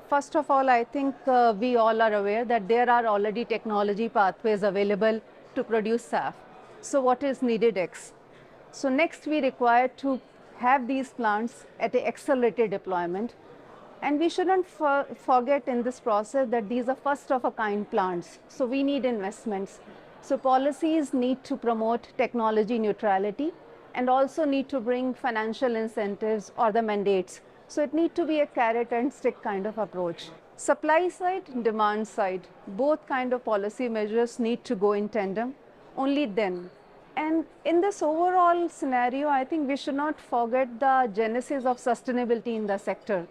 First of all, I think we all are aware that there are already technology pathways available to produce SAF. So what is needed next? So next we require to have these plants at an accelerated deployment. And we shouldn't forget in this process that these are first of a kind plants. So we need investments. So policies need to promote technology neutrality and also need to bring financial incentives or the mandates. So it needs to be a carrot and stick kind of approach. Supply side, demand side, both kind of policy measures need to go in tandem. Only then. And in this overall scenario, I think we should not forget the genesis of sustainability in the sector.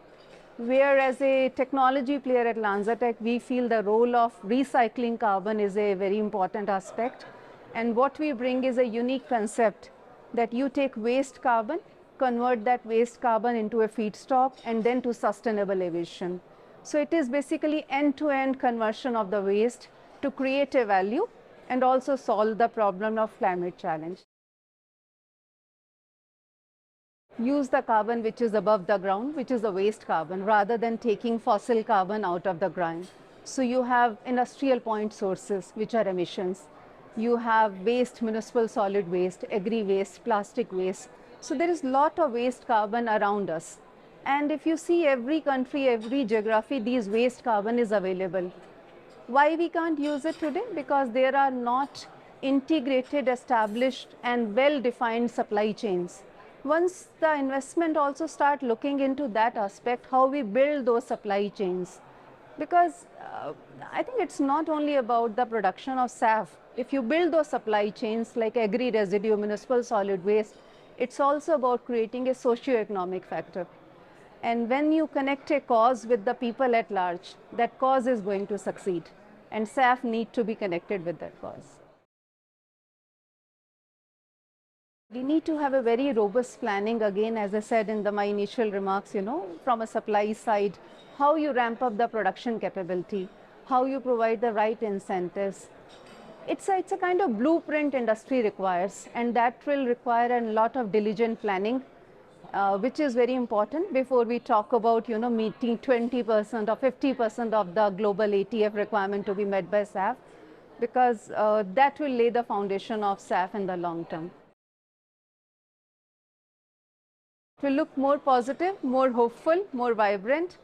Where as a technology player at LanzaTech, we feel the role of recycling carbon is a very important aspect. And what we bring is a unique concept that you take waste carbon, convert that waste carbon into a feedstock, and then to sustainable aviation. So it is basically end-to-end conversion of the waste to create a value and also solve the problem of climate challenge. Use the carbon which is above the ground, which is the waste carbon, rather than taking fossil carbon out of the ground. So you have industrial point sources, which are emissions. You have waste, municipal solid waste, agri waste, plastic waste. So there is a lot of waste carbon around us. And if you see every country, every geography, these waste carbon is available. Why we can't use it today? Because there are not integrated, established, and well-defined supply chains. Once the investment also start looking into that aspect, how we build those supply chains. Because I think it's not only about the production of SAF. If you build those supply chains like agri residue, municipal solid waste, it's also about creating a socio-economic factor. And when you connect a cause with the people at large, that cause is going to succeed. And SAF need to be connected with that cause. We need to have a very robust planning, again, as I said in my initial remarks, from a supply side, how you ramp up the production capability, how you provide the right incentives. It's a kind of blueprint industry requires, and that will require a lot of diligent planning, which is very important before we talk about, meeting 20% or 50% of the global ATF requirement to be met by SAF, because that will lay the foundation of SAF in the long term. It will look more positive, more hopeful, more vibrant,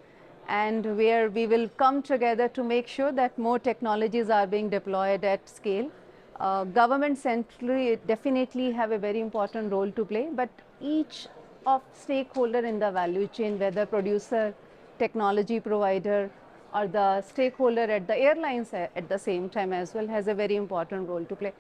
and where we will come together to make sure that more technologies are being deployed at scale. Government centrally definitely have a very important role to play, but each of stakeholder in the value chain, whether producer, technology provider, or the stakeholder at the airlines at the same time as well, has a very important role to play.